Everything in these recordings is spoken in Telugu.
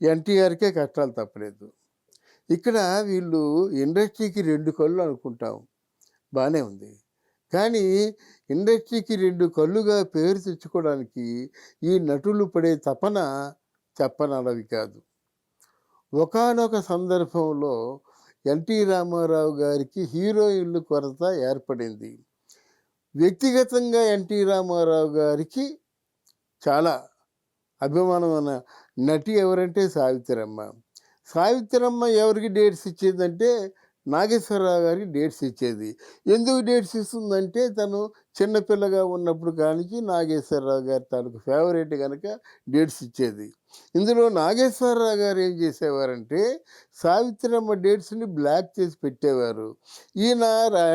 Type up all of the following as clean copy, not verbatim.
ఎన్టీఆర్‌కే కష్టాలు తప్పలేదు. ఇక్కడ వీళ్ళు ఇండస్ట్రీకి 2 కళ్ళు అనుకుంటాం. బానే ఉంది. కానీ ఇండస్ట్రీకి 2 కళ్ళుగా పేరు తెచ్చుకోవడానికి ఈ నటులు పడే తపన చెప్పనలవి కాదు. ఒకానొక సందర్భంలో ఎన్టీ రామారావు గారికి హీరోయిన్‌లు కొరత ఏర్పడింది. వ్యక్తిగతంగా ఎన్టీ రామారావు గారికి చాలా అభిమానమైన నటి ఎవరంటే సావిత్రమ్మ. సావిత్రమ్మ ఎవరికి డేట్స్ ఇచ్చేదంటే నాగేశ్వరరావు గారికి డేట్స్ ఇచ్చేది. ఎందుకు డేట్స్ ఇస్తుందంటే తను చిన్నపిల్లగా ఉన్నప్పుడు కానించి నాగేశ్వరరావు గారి తాలూకు ఫేవరెట్ గనక డేట్స్ ఇచ్చేది. ఇందులో నాగేశ్వరరావు గారు ఏం చేసేవారంటే సావిత్రమ్మ డేట్స్‌ని బ్లాక్ చేసి పెట్టేవారు. ఈయన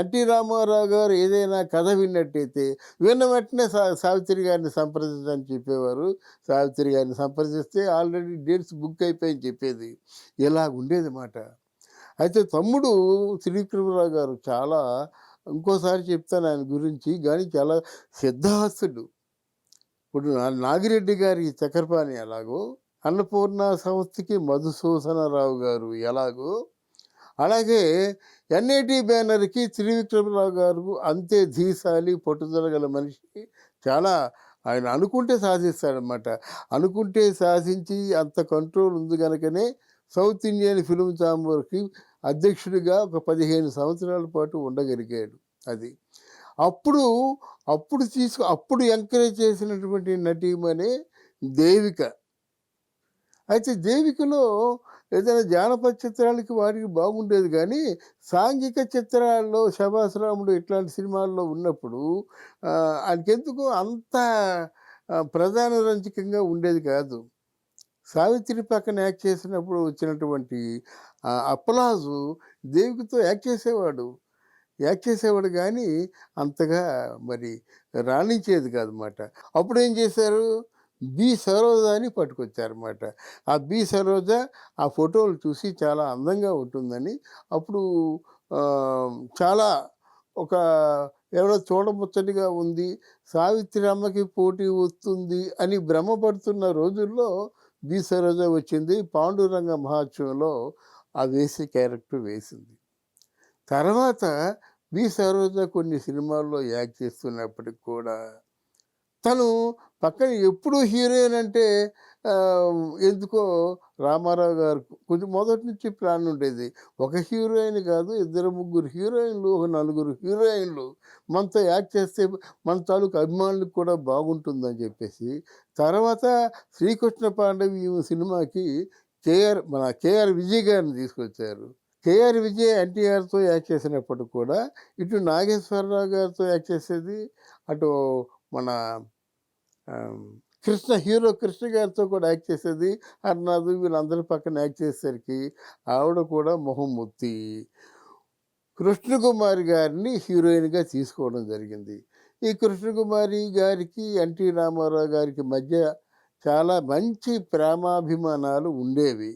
ఎన్టీ రామారావు గారు ఏదైనా కథ విన్నట్టయితే విన్న వెంటనే సావిత్రి గారిని సంప్రదించమని చెప్పేవారు. సావిత్రి గారిని సంప్రదిస్తే ఆల్రెడీ డేట్స్ బుక్ అయిపోయాయని చెప్పేది. ఇలాగుండేది మాట. అయితే తమ్ముడు త్రివిక్రమరావు గారు చాలా ఇంకోసారి చెప్తాను ఆయన గురించి గానీ చాలా సిద్ధహస్తుడు. ఇప్పుడు నాగిరెడ్డి గారి చక్రపాణి ఎలాగో, అన్నపూర్ణ సంస్థకి మధుసూదనరావు గారు ఎలాగో, అలాగే ఎన్‌ఏటీ బ్యానర్‌కి త్రివిక్రమరావు గారు అంతే ధీశాలి, పట్టుదల గల మనిషి. చాలా ఆయన అనుకుంటే సాధిస్తాడనమాట. అనుకుంటే సాధించి అంత కంట్రోల్ ఉంది గనకనే సౌత్ ఇండియన్ ఫిల్మ్ ఛాంబర్‌కి అధ్యక్షుడిగా ఒక 15 సంవత్సరాల పాటు ఉండగలిగాడు. అది. అప్పుడు, అప్పుడు ఎంకరేజ్ చేసినటువంటి నటీమణి దేవిక. అయితే దేవికలో ఏదైనా జానపద చిత్రాలకి వాటికి బాగుండేది గానీ, సాంఘిక చిత్రాల్లో 'శభాస్ రాముడు' ఇట్లాంటి సినిమాల్లో ఉన్నప్పుడు ఆయనకెందుకో అంత ప్రధాన రంజకంగా ఉండేది కాదు. సావిత్రి పక్కన యాక్ట్ చేసినప్పుడు వచ్చినటువంటి అప్లాజు దేవికతో యాక్ట్ చేసేవాడు గానీ, అంతగా మరి రాణించేది కాదనమాట. అప్పుడేం చేశారు, బి. సరోజని పట్టుకొచ్చారన్నమాట. ఆ బి. సరోజ ఆ ఫోటోలు చూసి చాలా అందంగా ఉంటుందని అప్పుడు చాలా ఒక ఎవరో చూడముచ్చటగా ఉంది, సావిత్రి అమ్మకి పోటీ వస్తుంది అని భ్రమపడుతున్న రోజుల్లో బి. సరోజ వచ్చింది. పాండురంగ మహాత్సవంలో ఆ క్యారెక్టర్ వేసింది. తర్వాత బి. సరోజ కొన్ని సినిమాల్లో యాక్ట్ చేస్తున్నప్పటికి కూడా తను పక్కన ఎప్పుడూ హీరోయిన్ అంటే ఎందుకో రామారావు గారు కొంచెం మొదటి నుంచి ప్లాన్ ఉండేది. ఒక హీరోయిన్ కాదు, ఇద్దరు ముగ్గురు హీరోయిన్లు, ఒక నలుగురు హీరోయిన్లు మనతో యాక్ట్ చేస్తే మన తాలూకు అభిమానులకు కూడా బాగుంటుందని చెప్పేసి తర్వాత 'శ్రీకృష్ణ పాండవి' సినిమాకి కేఆర్ విజయ్ గారిని తీసుకొచ్చారు. కేఆర్ విజయ్ ఎన్టీఆర్‌తో యాక్ట్ చేసినప్పటికి కూడా ఇటు నాగేశ్వరరావు గారితో యాక్ట్ చేసేది, అటు మన హీరో కృష్ణ గారితో కూడా యాక్ట్ చేసేది. హర్నాథ్ వీళ్ళందరి పక్కన యాక్ట్ చేసేసరికి ఆవిడ కూడా మొహం మొత్తి కృష్ణకుమారి గారిని హీరోయిన్‌గా తీసుకోవడం జరిగింది. ఈ కృష్ణకుమారి గారికి, ఎన్టీ రామారావు గారికి మధ్య చాలా మంచి ప్రేమాభిమానాలు ఉండేవి.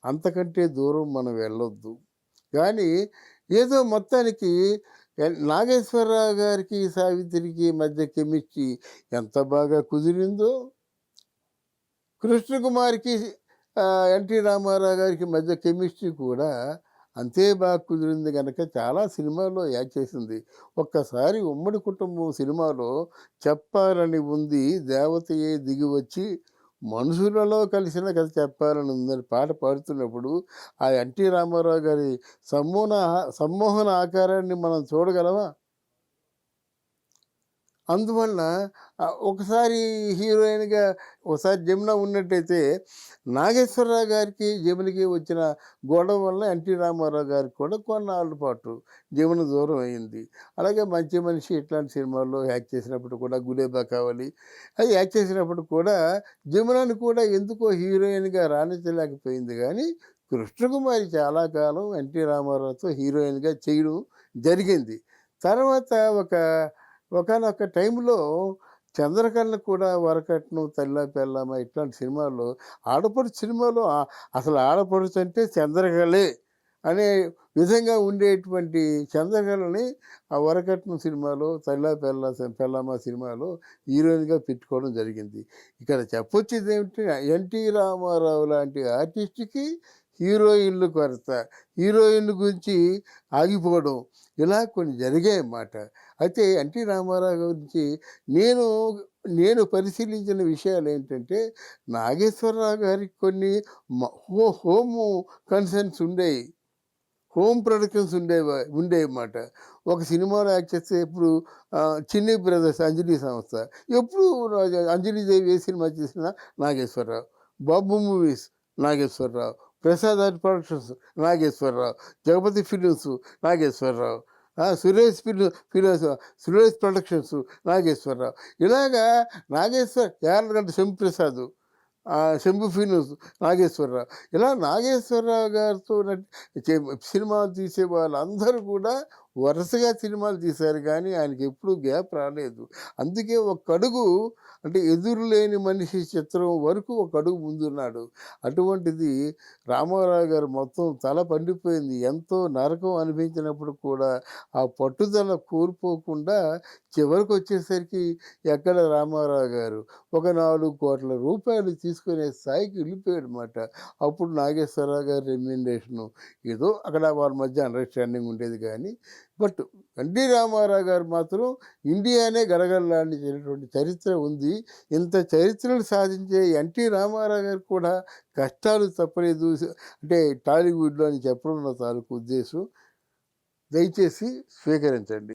అంతకంటే దూరం మనం వెళ్ళొద్దు. కానీ ఏదో మొత్తానికి నాగేశ్వరరావు గారికి, సావిత్రికి మధ్య కెమిస్ట్రీ ఎంత బాగా కుదిరిందో, కృష్ణకుమారికి ఎన్టీ రామారావు గారికి మధ్య కెమిస్ట్రీ కూడా అంతే బాగా కుదిరింది గనక చాలా సినిమాల్లో యాక్ట్ చేసింది. ఒక్కసారి 'ఉమ్మడి కుటుంబం' సినిమాలో 'చెప్పాలని ఉంది దేవతయే దిగివచ్చి మనుషులలో కలిసిన కథ చెప్పాలని ఉందని' పాట పాడుతున్నప్పుడు ఆ ఎన్టీ రామారావు గారి సమ్మోహన ఆకారాన్ని మనం చూడగలమా? అందువలన ఒకసారి హీరోయిన్‌గా ఒకసారి జమున ఉన్నట్టయితే నాగేశ్వరరావు గారికి, జమునకి వచ్చిన గొడవ వల్ల ఎన్టీ రామారావు గారికి కూడా కొన్నాళ్ళ పాటు జమున దూరం అయింది. అలాగే 'మంచి మనిషి' ఇట్లాంటి సినిమాల్లో యాక్ట్ చేసినప్పుడు కూడా 'గులేబా కావాలి' అది యాక్ట్ చేసినప్పుడు కూడా జమునని కూడా ఎందుకో హీరోయిన్‌గా రాణించలేకపోయింది గానీ, కృష్ణకుమారి చాలా కాలం ఎన్టీ రామారావుతో హీరోయిన్‌గా చేయడం జరిగింది. తర్వాత ఒకానొక టైంలో 'చంద్రకళ' కూడా 'వరకట్నం', 'తల్లా పెళ్ళామా' ఇట్లాంటి సినిమాల్లో ఆడపడుచు సినిమాలో అసలు ఆడపడుచు అంటే చంద్రకళే అనే విధంగా ఉండేటువంటి చంద్రకళని ఆ 'వరకట్నం' సినిమాలో 'తల్లా పెళ్ళామా' సినిమాలో హీరోయిన్‌గా పెట్టుకోవడం జరిగింది. ఇక్కడ చెప్పొచ్చేదేమిటి, ఎన్టీ రామారావు లాంటి ఆర్టిస్ట్‌కి హీరోయిన్‌లు కొరత. హీరోయిన్‌ల గురించి ఆగిపోవడం. ఇలా కొన్ని జరిగాయన్నమాట. అయితే ఎన్టీ రామారావు గురించి నేను నేను పరిశీలించిన విషయాలేంటంటే, నాగేశ్వరరావు గారికి కొన్ని హోము కన్సర్న్స్ ఉండేయి. హోమ్ ప్రొడక్షన్స్ ఉండేవిమాట. ఒక సినిమాలో యాక్ట్ చేస్తే ఇప్పుడు 'చిన్ని బ్రదర్స్' అంజలి సంస్థ. ఎప్పుడు అంజలి దేవి ఏ సినిమా చేసినా Nageswara Rao. 'Babu movies' Nageswara Rao. 'Prasad art productions' Nageswara Rao. 'Jagapathi films' Nageswara Rao. Suresh productions Nageswara Rao. ఇలాగా యార్లగడ్డ శంభుప్రసాద్, శంభు ఫిలిమ్స్ నాగేశ్వరరావు. ఇలా నాగేశ్వరరావు గారితో సినిమాలు తీసే వాళ్ళందరూ కూడా వరుసగా సినిమాలు తీశారు కానీ ఆయనకి ఎప్పుడూ గ్యాప్ రాలేదు. అందుకే ఒక అడుగు, అంటే ఎదురులేని మనిషి చిత్రం వరకు ఒక అడుగు ముందున్నాడు. అటువంటిది రామారావు గారు మొత్తం తల పండిపోయింది. ఎంతో నరకం అనిపించినప్పుడు కూడా ఆ పట్టుదల కోల్పోకుండా చివరికి వచ్చేసరికి ఎక్కడ రామారావు గారు ఒక 4,00,00,000 రూపాయలు తీసుకునే స్థాయికి వెళ్ళిపోయాడనమాట. అప్పుడు నాగేశ్వరరావు గారి రెమ్యునరేషను ఏదో అక్కడ వాళ్ళ మధ్య అండర్‌స్టాండింగ్ ఉండేది కానీ, బట్ ఎన్టీ రామారావు గారు మాత్రం ఇండియానే గడగడలాడించినటువంటి చరిత్ర ఉంది. ఇంత చరిత్రను సాధించే ఎన్టీ రామారావు గారికి కూడా కష్టాలు తప్పలేదు అంటే టాలీవుడ్‌లో అని చెప్పడం నా తాలూకు ఉద్దేశం. దయచేసి స్వీకరించండి.